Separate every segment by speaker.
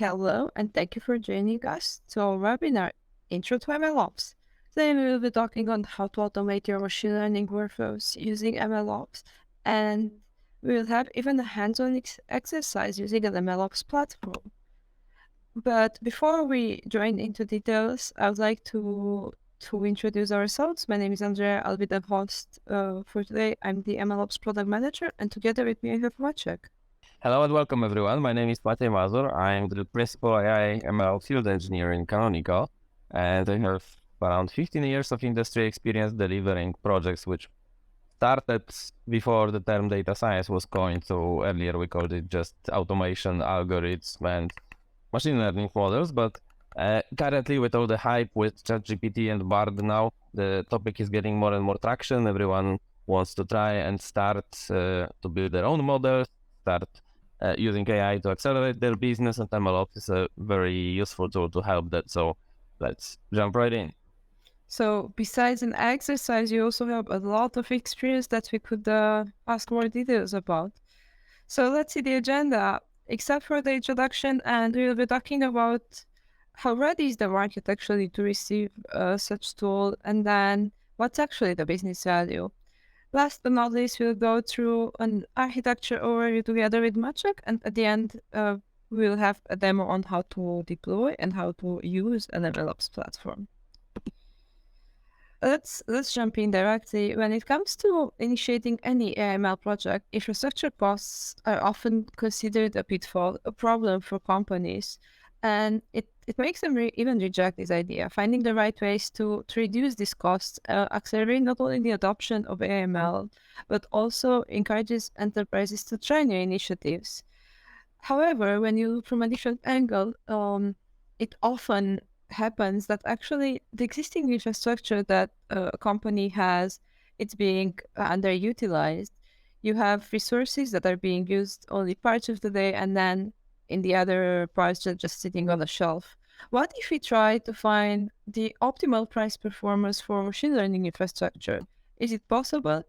Speaker 1: Hello, and thank you for joining us to our webinar, Intro to MLOps. Today we will be talking on how to automate your machine learning workflows using MLOps, and we will have even a hands-on exercise using an MLOps platform. But before we join into details, I would like to introduce ourselves. My name is Andrea. I'll be the host for today. I'm the MLOps product manager, and together with me I have Maciek.
Speaker 2: Hello and welcome everyone. My name is Matej Mazur. I'm the principal AI ML field engineer in Canonical, and I have around 15 years of industry experience delivering projects which started before the term data science was coined. So earlier we called it just automation, algorithms, and machine learning models. But currently, with all the hype with ChatGPT and Bard now, the topic is getting more and more traction. Everyone wants to try and start to build their own models, start using AI to accelerate their business, and MLOp is a very useful tool to help that. So let's jump right in.
Speaker 1: So besides an exercise, you also have a lot of experience that we could ask more details about. So let's see the agenda. Except for the introduction, and we will be talking about how ready is the market actually to receive such tool, and then what's actually the business value. Last but not least, we'll go through an architecture overview together with Maciek, and at the end, we'll have a demo on how to deploy and how to use an MLOps platform. Let's jump in directly. When it comes to initiating any AML project, infrastructure costs are often considered a pitfall, a problem for companies, and it makes them even reject this idea. Finding the right ways to reduce these costs accelerate not only the adoption of AML, but also encourages enterprises to try new initiatives. However, when you look from a different angle, it often happens that actually the existing infrastructure that a company has, it's being underutilized. You have resources that are being used only parts of the day, and then in the other parts are just sitting on a shelf. What if we try to find the optimal price performance for machine learning infrastructure? Is it possible?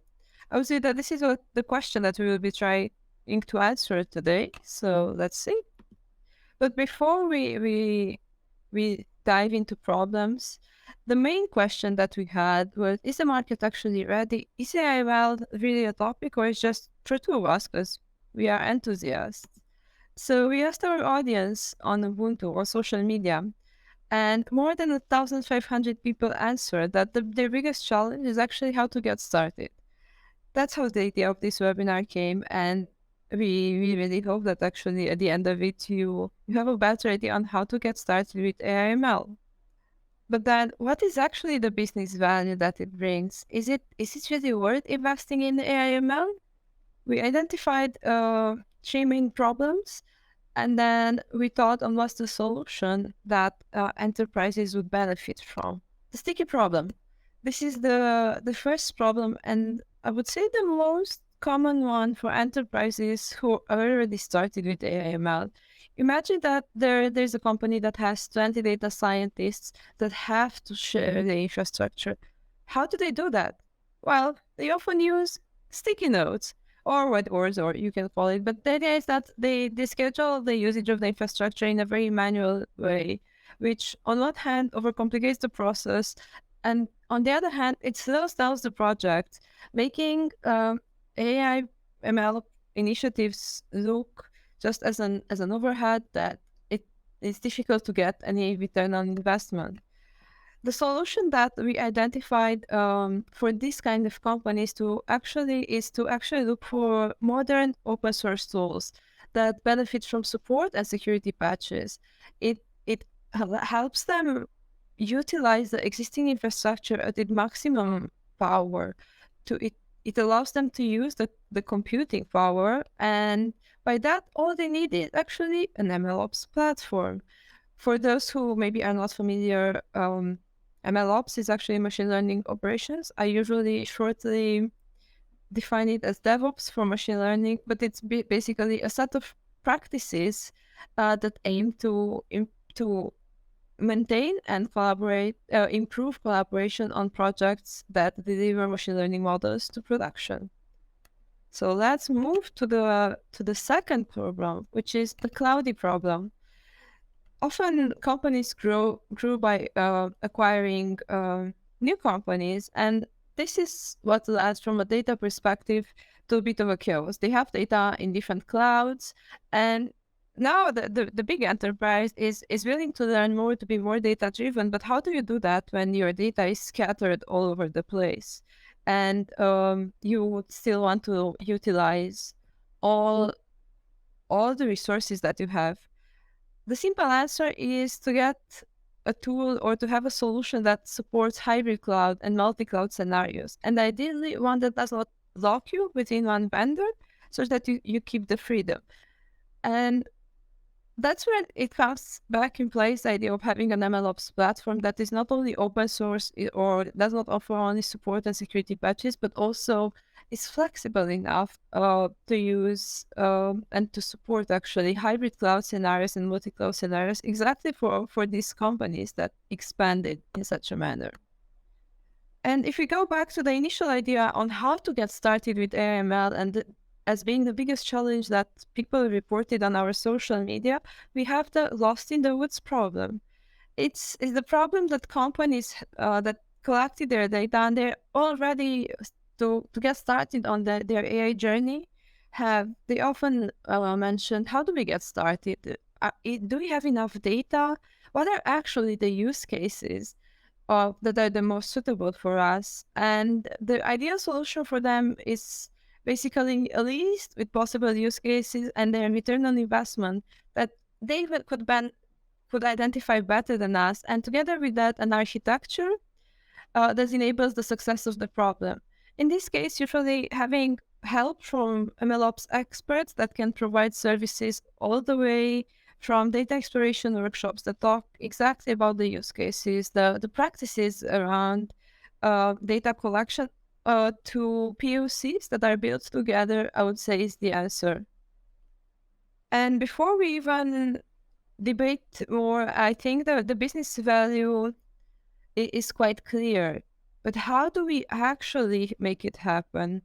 Speaker 1: I would say that this is the question that we will be trying to answer today. So let's see. But before we dive into problems, the main question that we had was, is the market actually ready? Is AML really a topic, or is just for two of us because we are enthusiasts? So we asked our audience on Ubuntu or social media, and more than 1,500 people answered that their biggest challenge is actually how to get started. That's how the idea of this webinar came, and we really hope that actually at the end of it, you have a better idea on how to get started with AML. But then what is actually the business value that it brings? Is it really worth investing in AML? We identified three main problems, and then we thought on what's the solution that enterprises would benefit from. The sticky problem. This is the first problem, and I would say the most common one for enterprises who already started with AML. Imagine that there's a company that has 20 data scientists that have to share the infrastructure. How do they do that? Well, they often use sticky notes or whiteboards, or you can call it. But the idea is that they schedule the usage of the infrastructure in a very manual way, which on one hand overcomplicates the process, and on the other hand, it slows down the project, making AI ML initiatives look just as an overhead that it is difficult to get any return on investment. The solution that we identified for this kind of companies is to actually look for modern open source tools that benefit from support and security patches. It helps them utilize the existing infrastructure at its maximum power. It allows them to use the computing power, and by that, all they need is actually an MLOps platform. For those who maybe are not familiar, MLOps is actually machine learning operations. I usually shortly define it as DevOps for machine learning, but it's basically a set of practices that aim to maintain and improve collaboration on projects that deliver machine learning models to production. So let's move to the second problem, which is the cloudy problem. often companies grew by acquiring new companies, and this is what adds from a data perspective to a bit of a chaos. They have data in different clouds, and now the big enterprise is willing to learn more, to be more data driven. But how do you do that when your data is scattered all over the place, and you would still want to utilize all the resources that you have? The simple answer is to get a tool or to have a solution that supports hybrid cloud and multi-cloud scenarios. And ideally, one that does not lock you within one vendor so that you keep the freedom. And that's when it comes back in place, the idea of having an MLOps platform that is not only open source or does not offer only support and security patches, but also is flexible enough to use and to support actually hybrid cloud scenarios and multi-cloud scenarios exactly for these companies that expanded in such a manner. And if we go back to the initial idea on how to get started with AML and as being the biggest challenge that people reported on our social media, we have the lost in the woods problem. It's the problem that companies that collected their data and they're all ready to get started on their AI journey they often mentioned, how do we get started? Do we have enough data? What are actually the use cases that are the most suitable for us? And the ideal solution for them is basically a list with possible use cases and their return on investment that they could identify better than us. And together with that, an architecture that enables the success of the problem. In this case, usually having help from MLOps experts that can provide services all the way from data exploration workshops that talk exactly about the use cases, the practices around data collection, to POCs that are built together, I would say is the answer. And before we even debate more, I think that the business value is quite clear. But how do we actually make it happen?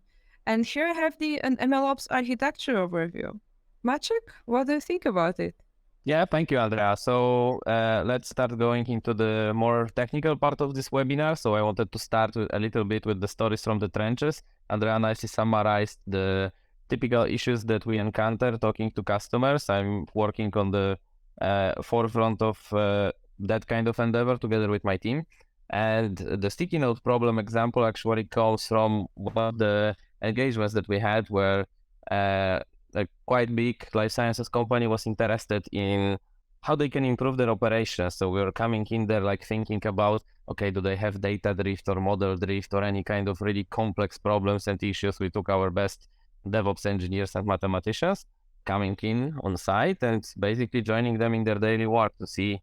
Speaker 1: And here I have an MLOps architecture overview. Maciek, what do you think about it?
Speaker 2: Yeah, thank you, Andrea. So let's start going into the more technical part of this webinar. So I wanted to start with a little bit with the stories from the trenches. Andrea nicely summarized the typical issues that we encounter talking to customers. I'm working on the forefront of that kind of endeavor together with my team. And the sticky note problem example actually comes from one of the engagements that we had where a quite big life sciences company was interested in how they can improve their operations. So we were coming in there like thinking about, okay, do they have data drift or model drift or any kind of really complex problems and issues? We took our best DevOps engineers and mathematicians coming in on site and basically joining them in their daily work to see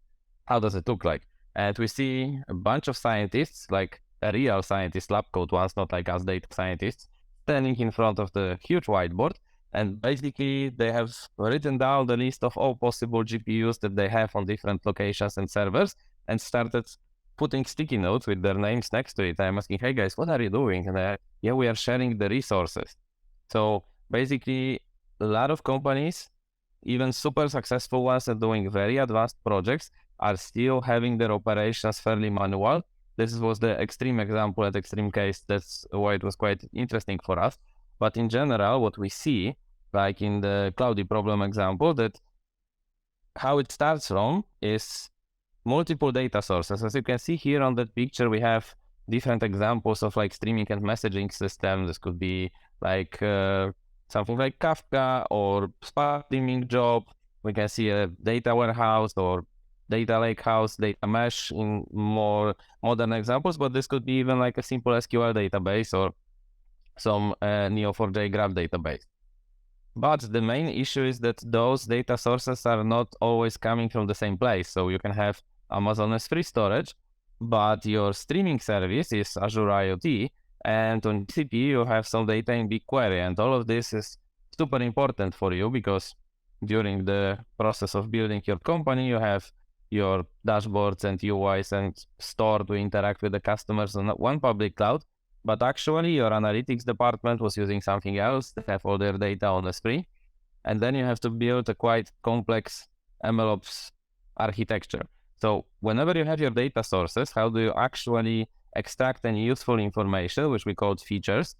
Speaker 2: how does it look like. And we see a bunch of scientists, like a real scientist, lab coat ones, not like us data scientists, standing in front of the huge whiteboard. And basically, they have written down the list of all possible GPUs that they have on different locations and servers and started putting sticky notes with their names next to it. I'm asking, hey guys, what are you doing? And yeah, we are sharing the resources. So basically, a lot of companies, even super successful ones and doing very advanced projects, are still having their operations fairly manual. This was the extreme example and extreme case. That's why it was quite interesting for us. But in general, what we see, like in the cloudy problem example, that how it starts from is multiple data sources. As you can see here on that picture, we have different examples of like streaming and messaging systems. This could be like something like Kafka or Spark streaming job. We can see a data warehouse or data lakehouse, data mesh in more modern examples, but this could be even like a simple SQL database or some Neo4j graph database. But the main issue is that those data sources are not always coming from the same place. So you can have Amazon S3 storage, but your streaming service is Azure IoT, and on GCP you have some data in BigQuery, and all of this is super important for you because during the process of building your company, you have your dashboards and UIs and store to interact with the customers on one public cloud, but actually your analytics department was using something else to have all their data on S3. And then you have to build a quite complex MLOps architecture. So whenever you have your data sources, how do you actually extract any useful information, which we call features,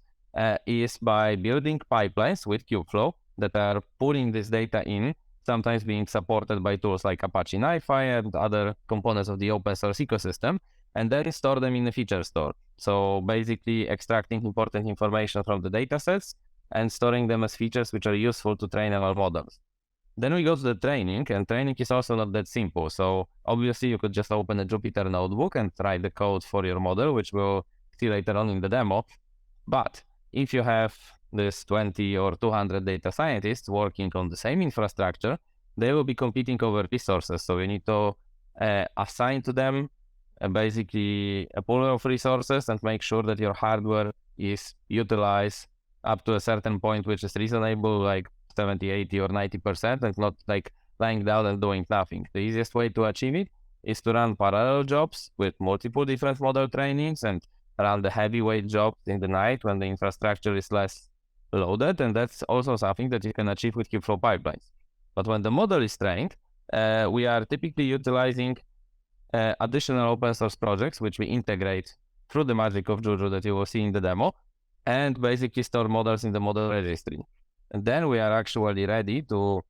Speaker 2: is by building pipelines with Kubeflow that are pulling this data in, sometimes being supported by tools like Apache NiFi and other components of the open source ecosystem, and then store them in the feature store. So basically extracting important information from the datasets and storing them as features which are useful to train ML models. Then we go to the training, and training is also not that simple. So obviously you could just open a Jupyter notebook and write the code for your model, which we'll see later on in the demo. But if you have this 20 or 200 data scientists working on the same infrastructure, they will be competing over resources. So you need to assign to them basically a pool of resources and make sure that your hardware is utilized up to a certain point, which is reasonable, like 70, 80, or 90%, and not like lying down and doing nothing. The easiest way to achieve it is to run parallel jobs with multiple different model trainings and run the heavyweight jobs in the night when the infrastructure is less loaded. And that's also something that you can achieve with Kubeflow pipelines. But when the model is trained, we are typically utilizing additional open source projects, which we integrate through the magic of Juju that you will see in the demo, and basically store models in the model registry. And then we are actually ready to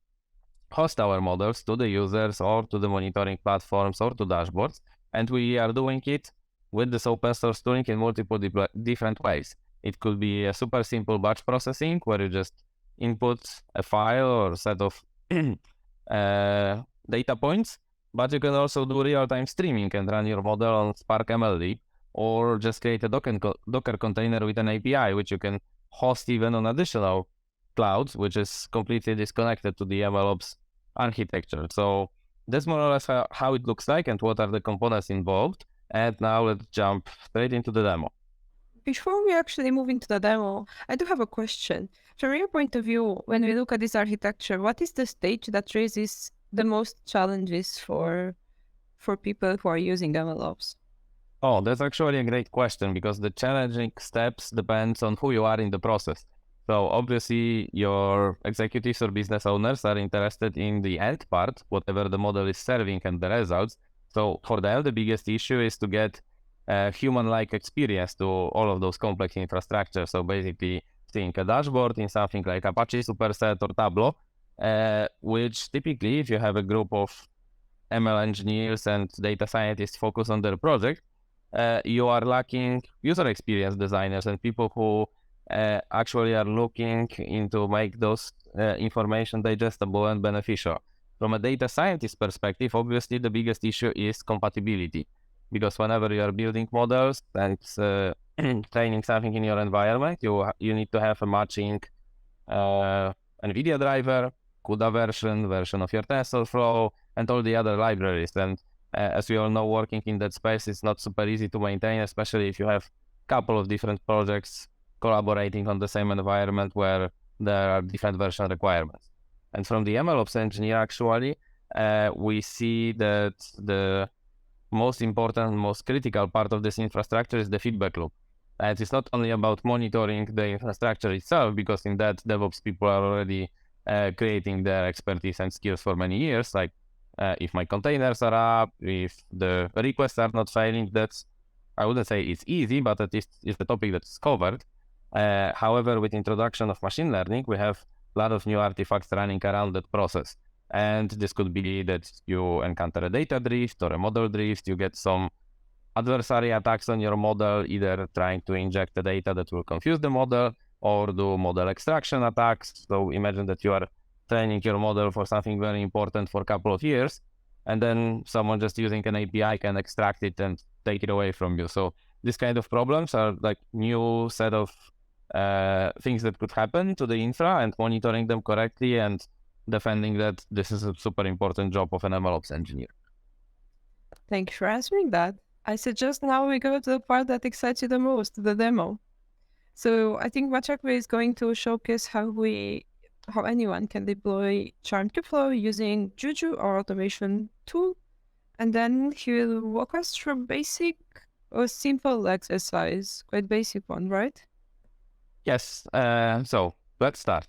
Speaker 2: host our models to the users or to the monitoring platforms or to dashboards. And we are doing it with this open source tooling in multiple different ways. It could be a super simple batch processing where you just input a file or set of data points, but you can also do real-time streaming and run your model on Spark MLD, or just create a Docker container with an API, which you can host even on additional clouds, which is completely disconnected to the MLOps architecture. So that's more or less how it looks like and what are the components involved. And now let's jump straight into the demo.
Speaker 1: Before we actually move into the demo, I do have a question. From your point of view, when we look at this architecture, what is the stage that raises the most challenges for people who are using MLOps?
Speaker 2: Oh, that's actually a great question, because the challenging steps depends on who you are in the process. So obviously your executives or business owners are interested in the end part, whatever the model is serving and the results. So for them, the biggest issue is to get a human-like experience to all of those complex infrastructures. So basically seeing a dashboard in something like Apache Superset or Tableau, which typically, if you have a group of ML engineers and data scientists focus on their project, you are lacking user experience designers and people who actually are looking into make those information digestible and beneficial. From a data scientist perspective, obviously the biggest issue is compatibility, because whenever you are building models and training something in your environment, you need to have a matching NVIDIA driver, CUDA version of your TensorFlow, and all the other libraries. And as we all know, working in that space is not super easy to maintain, especially if you have a couple of different projects collaborating on the same environment where there are different version requirements. And from the MLOps engineer, actually, we see that the most important, most critical part of this infrastructure is the feedback loop. And it's not only about monitoring the infrastructure itself, because in that DevOps people are already creating their expertise and skills for many years. Like if my containers are up, if the requests are not failing, that's, I wouldn't say it's easy, but at least it's the topic that's covered. However, with introduction of machine learning, we have a lot of new artifacts running around that process. And this could be that you encounter a data drift or a model drift, you get some adversary attacks on your model, either trying to inject the data that will confuse the model or do model extraction attacks. So imagine that you are training your model for something very important for a couple of years, and then someone just using an API can extract it and take it away from you. So these kind of problems are like new set of things that could happen to the infra, and monitoring them correctly and defending that this is a super important job of an MLOps engineer.
Speaker 1: Thank you for answering that. I suggest now we go to the part that excites you the most, the demo. So I think Maciek is going to showcase how anyone can deploy Charm Kubeflow using Juju or automation tool, and then he'll walk us through basic or simple exercise, quite basic one, right?
Speaker 2: Yes, so let's start.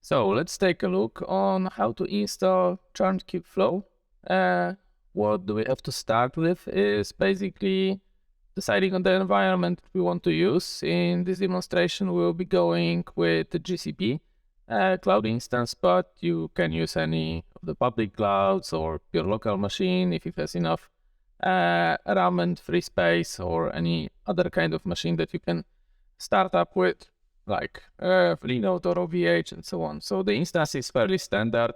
Speaker 2: So let's take a look on how to install Charmed Kubeflow.
Speaker 3: what do we have to start with is basically deciding on the environment we want to use. In this demonstration, we'll be going with the GCP cloud instance, but you can use any of the public clouds or your local machine if it has enough RAM and free space, or any other kind of machine that you can start up with, like Linode or OVH and so on. So the instance is fairly standard.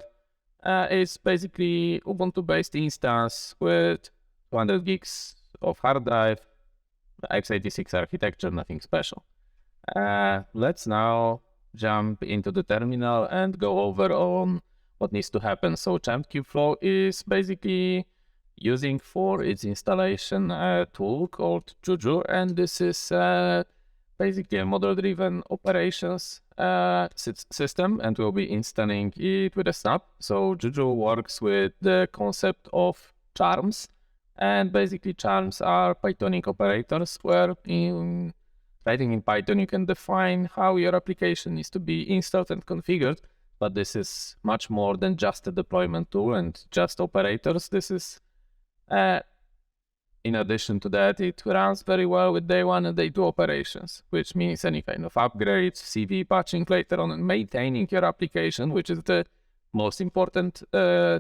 Speaker 3: It's basically Ubuntu-based instance with 200 gigs of hard drive, x86 architecture, nothing special. Let's now jump into the terminal and go over on what needs to happen. So Champ Kubeflow is basically using for its installation a tool called Juju, and this is basically a model-driven operations system, and we'll be installing it with a snap. So Juju works with the concept of charms, and basically charms are Pythonic operators where writing in Python you can define how your application needs to be installed and configured, but this is much more than just a deployment tool and just operators. This is in addition to that, it runs very well with day 1 and day 2 operations, which means any kind of upgrades, CV patching later on, and maintaining your application, which is the most important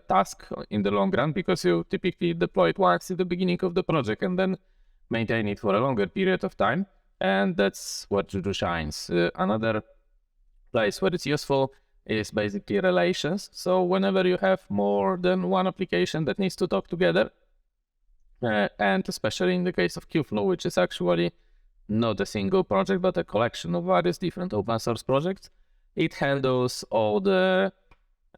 Speaker 3: task in the long run, because you typically deploy it once at the beginning of the project and then maintain it for a longer period of time. And that's what Juju shines. Another place where it's useful is basically relations. So whenever you have more than one application that needs to talk together, and especially in the case of Kubeflow, which is actually not a single project, but a collection of various different open source projects, it handles all the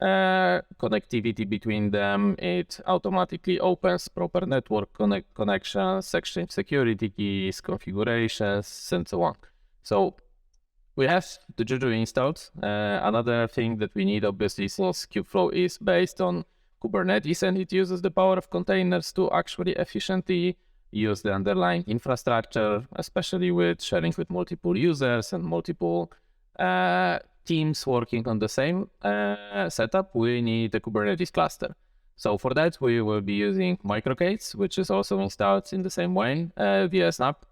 Speaker 3: connectivity between them. It automatically opens proper network connections, exchange security keys, configurations, and so on. So we have the Juju installed. Another thing that we need, obviously, since Kubeflow is based on Kubernetes and it uses the power of containers to actually efficiently use the underlying infrastructure, especially with sharing with multiple users and multiple teams working on the same setup, we need a Kubernetes cluster. So for that, we will be using Microgates, which is also installed in the same way via Snap.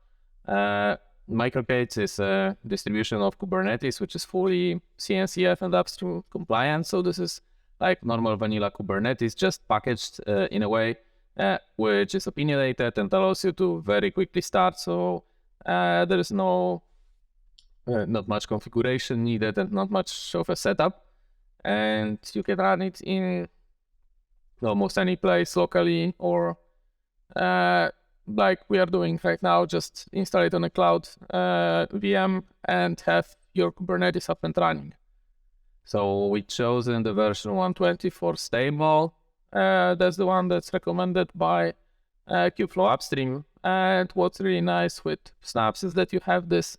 Speaker 3: Microgates is a distribution of Kubernetes, which is fully CNCF and upstream compliant. So this is like normal vanilla Kubernetes, just packaged in a way which is opinionated and allows you to very quickly start. So there is not much configuration needed and not much of a setup, and you can run it in almost any place locally, or like we are doing right now, just install it on a cloud VM and have your Kubernetes up and running. So we chosen the version 124 stable. That's the one that's recommended by Kubeflow upstream. And what's really nice with snaps is that you have this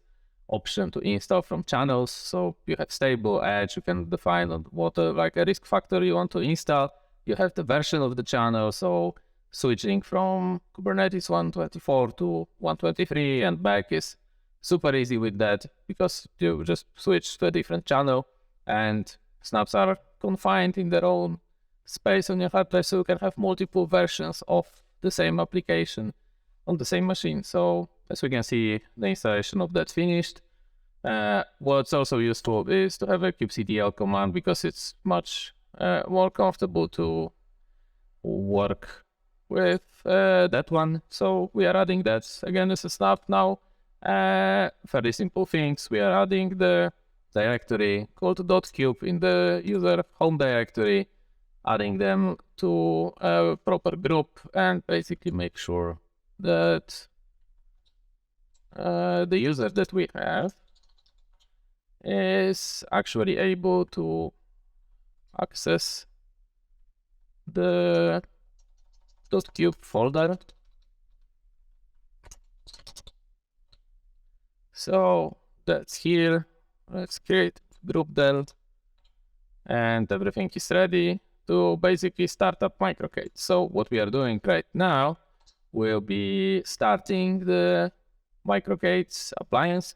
Speaker 3: option to install from channels. So you have stable edge. You can define what like a risk factor you want to install. You have the version of the channel. So switching from Kubernetes 124 to 123 and back is super easy with that, because you just switch to a different channel. And snaps are confined in their own space on your hard drive, so you can have multiple versions of the same application on the same machine. So as we can see, the installation of that finished. What's also useful is to have a kubectl command, because it's much more comfortable to work with that one. So we are adding that again as a snap now. Very simple things. We are adding the directory called .kube in the user home directory, adding them to a proper group, and basically make sure that the user that we have is actually able to access the .kube folder. So that's here. Let's create group del, and everything is ready to basically start up Microgate. So what we are doing right now, we'll be starting the Microgates appliance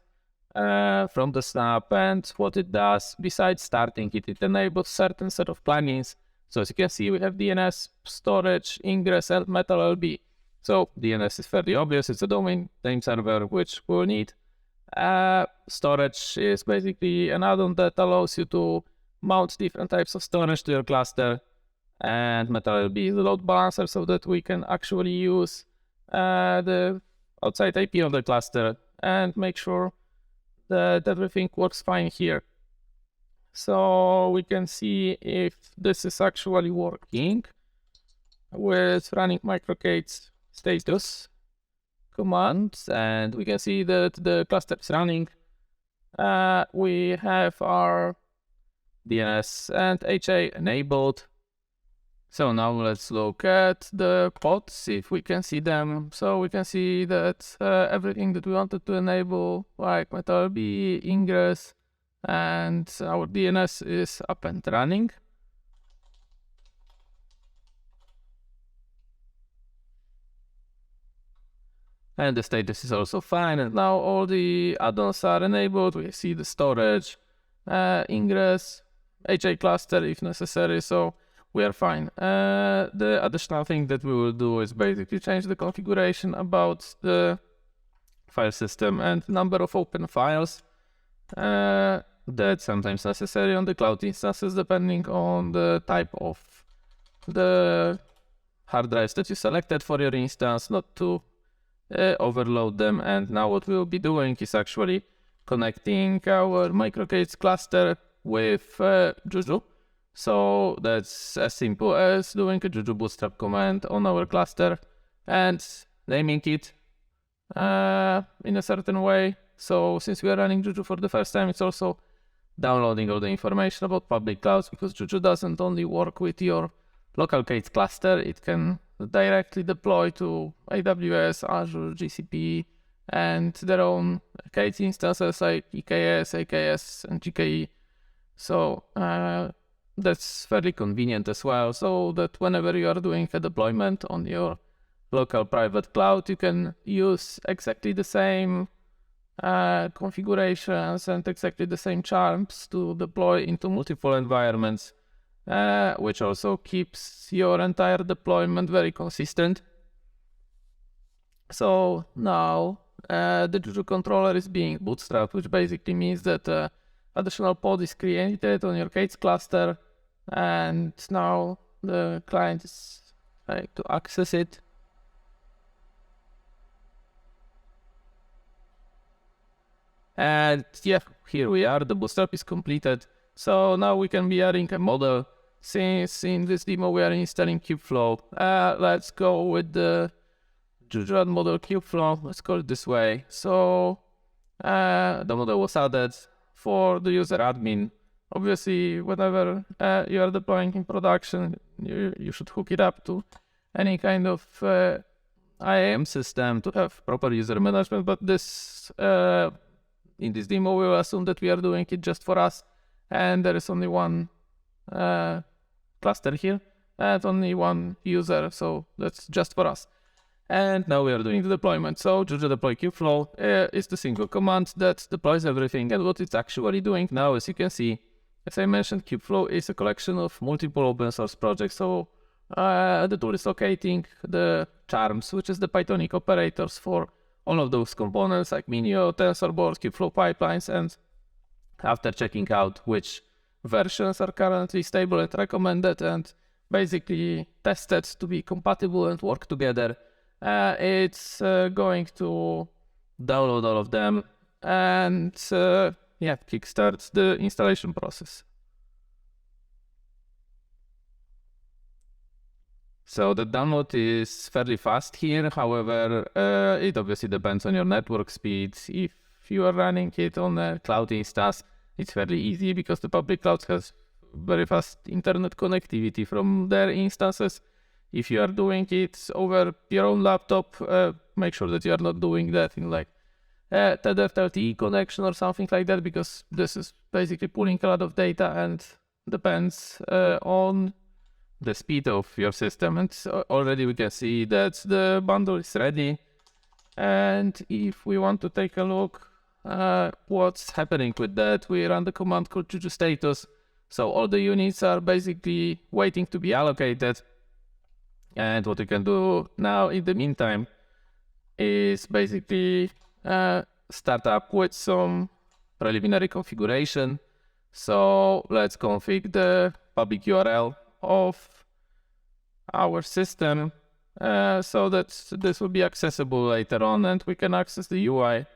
Speaker 3: from the snap, and what it does, besides starting it, it enables certain set of plugins So as you can see, we have DNS, storage, ingress, and MLOp. So DNS is fairly obvious. It's a domain name server, which we'll need. Storage is basically an add-on that allows you to mount different types of storage to your cluster. And MLOp is a load balancer so that we can actually use the outside IP of the cluster and make sure that everything works fine here. So we can see if this is actually working with running microcades status command, and we can see that the cluster is running. We have our DNS and HA enabled. So now let's look at the pods, if we can see them. So we can see that everything that we wanted to enable, like MLOp, ingress, and our DNS is up and running. And the status is also fine. And now all the add-ons are enabled. We see the storage, ingress, HA cluster if necessary. So we are fine. The additional thing that we will do is basically change the configuration about the file system and number of open files. That's sometimes necessary on the cloud instances, depending on the type of the hard drives that you selected for your instance, not to overload them. And now what we'll be doing is actually connecting our microcades cluster with Juju. So that's as simple as doing a Juju bootstrap command on our cluster and naming it in a certain way. So since we are running Juju for the first time, it's also downloading all the information about public clouds, because Juju doesn't only work with your local Kades cluster, it can directly deploy to AWS, Azure, GCP, and their own Kades instances like EKS, AKS, and GKE. So that's fairly convenient as well, so that whenever you are doing a deployment on your local private cloud, you can use exactly the same configurations and exactly the same charms to deploy into multiple environments, which also keeps your entire deployment very consistent. So now the Juju controller is being bootstrapped, which basically means that additional pod is created on your Kades cluster, and now the client is trying to access it. And yeah, here we are, the bootstrap is completed. So now we can be adding a model. Since in this demo we are installing Kubeflow, let's go with the Juju add model Kubeflow, let's call it this way. So the model was added for the user admin. Obviously, whenever you are deploying in production, you should hook it up to any kind of IAM system to have proper user management, but this in this demo we will assume that we are doing it just for us, and there is only one cluster here and only one user, so that's just for us. And now we are doing the deployment. So Juju deploy Kubeflow is the single command that deploys everything, and what it's actually doing now, as you can see, as I mentioned, Kubeflow is a collection of multiple open source projects. So the tool is locating the charms, which is the Pythonic operators for all of those components like Minio, TensorBoard, Kubeflow pipelines, and after checking out which versions are currently stable and recommended and basically tested to be compatible and work together, it's going to download all of them and kickstart the installation process. So the download is fairly fast here. However, it obviously depends on your network speed. If you are running it on a cloud instance, it's fairly easy because the public cloud has very fast internet connectivity from their instances. If you are doing it over your own laptop, make sure that you are not doing that in like tethered LTE connection or something like that, because this is basically pulling a lot of data and depends on the speed of your system. And already we can see that the bundle is ready. And if we want to take a look what's happening with that, we run the command called Juju status, So all the units are basically waiting to be allocated. And what we can do now in the meantime is basically start up with some preliminary configuration. So let's config the public URL of our system so that this will be accessible later on and we can access the UI.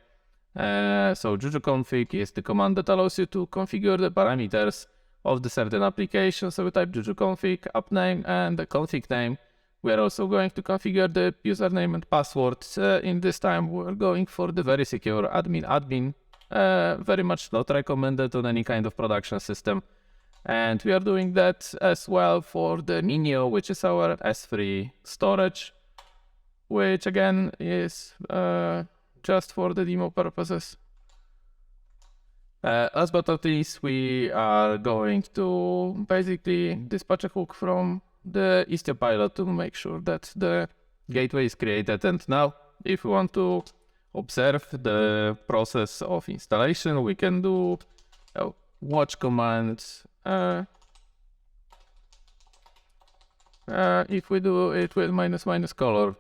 Speaker 3: So jujuconfig is the command that allows you to configure the parameters of the certain application. So we type jujuconfig, app name, and the config name. We are also going to configure the username and password. In this time, we're going for the very secure admin. Very much not recommended on any kind of production system. And we are doing that as well for the Minio, which is our S3 storage, which again is just for the demo purposes. Last but not least, we are going to basically dispatch a hook from the Istio pilot to make sure that the gateway is created. And now, if we want to observe the process of installation, we can do a watch command. If we do it with -- color,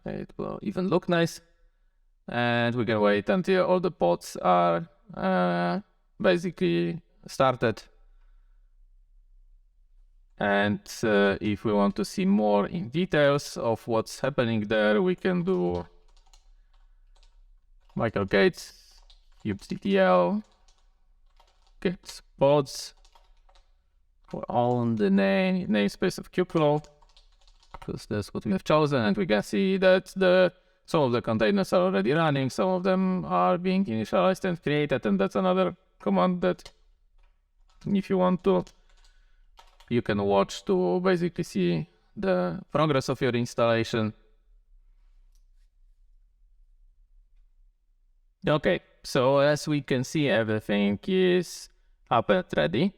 Speaker 3: it will even look nice. And we can wait until all the pods are basically started. And if we want to see more in details of what's happening there, we can do Michael Gates, kubectl, get pods on the namespace of Kubeflow, because that's what we have chosen. And we can see that some of the containers are already running, some of them are being initialized and created, and that's another command that if you want to, you can watch to basically see the progress of your installation. Okay, so as we can see, everything is up and ready.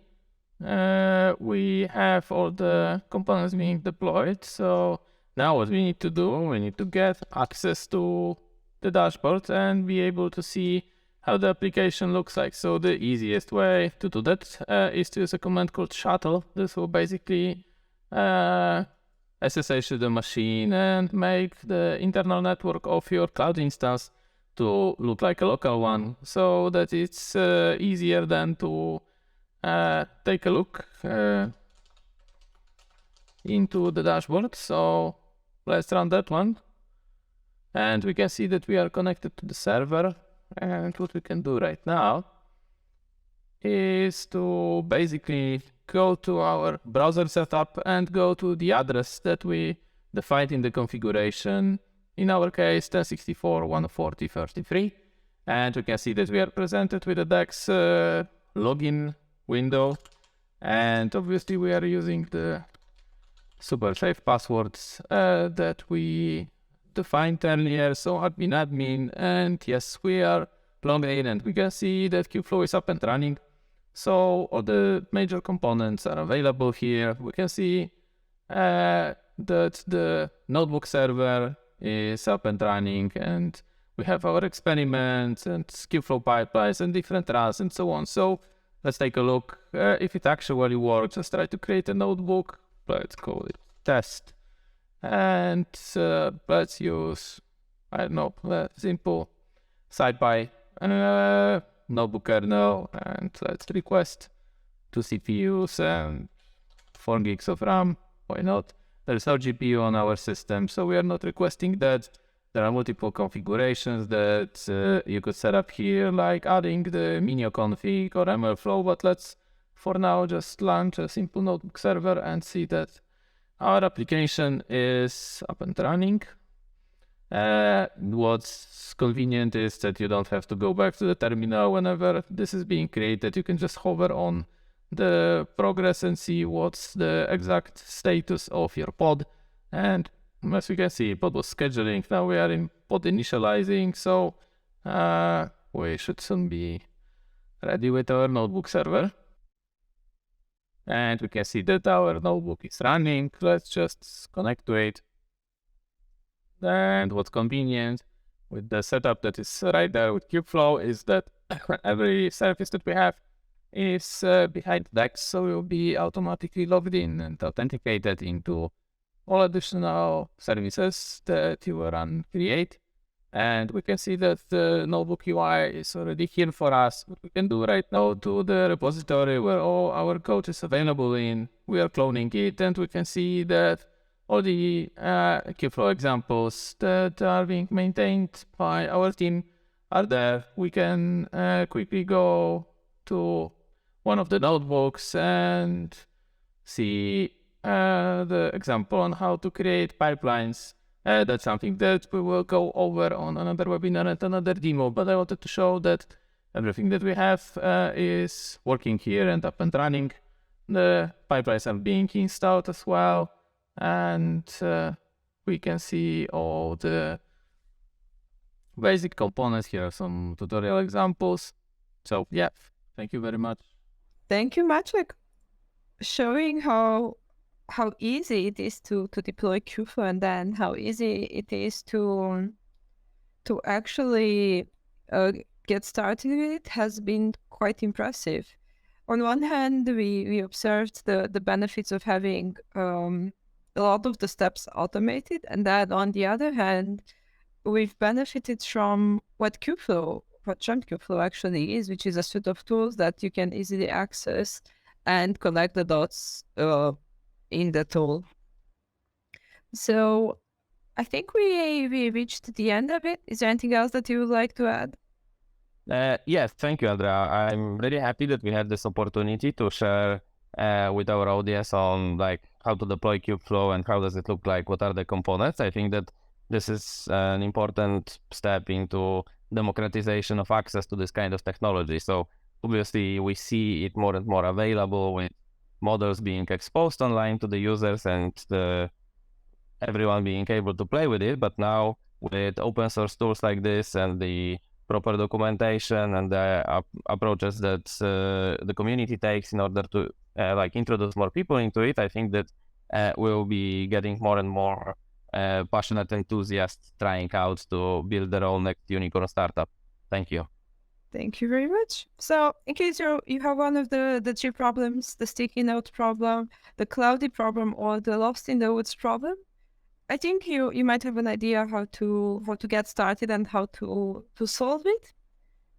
Speaker 3: We have all the components being deployed. So now what we need to do, we need to get access to the dashboard and be able to see how the application looks like. So the easiest way to do that is to use a command called shuttle. This will basically SSH to the machine and make the internal network of your cloud instance to look like a local one, so that it's easier than to take a look into the dashboard. So let's run that one. And we can see that we are connected to the server. And what we can do right now is to basically go to our browser setup and go to the address that we defined in the configuration. In our case, 1064.140.33. And we can see that we are presented with a DEX login window. And obviously we are using the super safe passwords that we defined earlier. So admin, and yes, we are logged in and we can see that Kubeflow is up and running. So all the major components are available here. We can see that the notebook server is up and running, and we have our experiments and Kubeflow pipelines and different runs and so on. So let's take a look if it actually works. Let's try to create a notebook. Let's call it test. And let's use, I don't know, simple SciPy notebook kernel, and let's request 2 CPUs and 4 gigs of RAM. Why not? There's no GPU on our system, so we are not requesting that. There are multiple configurations that you could set up here, like adding the Minio config or MLFlow, but let's for now just launch a simple notebook server and see that our application is up and running. What's convenient is that you don't have to go back to the terminal whenever this is being created. You can just hover on the progress and see what's the exact status of your pod. And as you can see, pod was scheduling. Now we are in pod initializing, so we should soon be ready with our notebook server. And we can see that our notebook is running. Let's just connect to it. And what's convenient with the setup that is right there with Kubeflow is that every service that we have is behind Dex, so you'll be automatically logged in and authenticated into all additional services that you run create. And we can see that the notebook UI is already here for us. What we can do right now to the repository where all our code is available in, we are cloning it, and we can see that all the Kubeflow examples that are being maintained by our team are there. We can quickly go to one of the notebooks and see the example on how to create pipelines. That's something that we will go over on another webinar and another demo, but I wanted to show that everything that we have is working here and up and running. The pipelines are being installed as well, and we can see all the basic components. Here are some tutorial examples. So yeah, thank you very much.
Speaker 1: Thank you, Maciek, showing how easy it is to deploy Kubeflow, and then how easy it is to actually get started with it has been quite impressive. On one hand, we observed the benefits of having a lot of the steps automated, and then on the other hand, we've benefited from what Giant Kubeflow actually is, which is a suite of tools that you can easily access and connect the dots in the tool. So I think we reached the end of it. Is there anything else that you would like to add?
Speaker 2: Yes, thank you, Andrea. I'm really happy that we had this opportunity to share with our audience on like how to deploy Kubeflow and how does it look like, what are the components. I think that this is an important step into democratization of access to this kind of technology. So obviously we see it more and more available with models being exposed online to the users and everyone being able to play with it. But now with open source tools like this and the proper documentation and the approaches that the community takes in order to like introduce more people into it, I think that we'll be getting more and more passionate enthusiasts trying out to build their own next unicorn startup. Thank you.
Speaker 1: Thank you very much. So in case you have one of the three problems, the sticky note problem, the cloudy problem, or the lost in the woods problem, I think you might have an idea how to get started and how to solve it.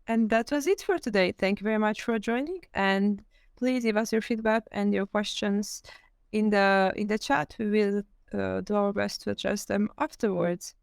Speaker 1: And that was it for today. Thank you very much for joining, and please give us your feedback and your questions in the chat. We will do our best to address them afterwards.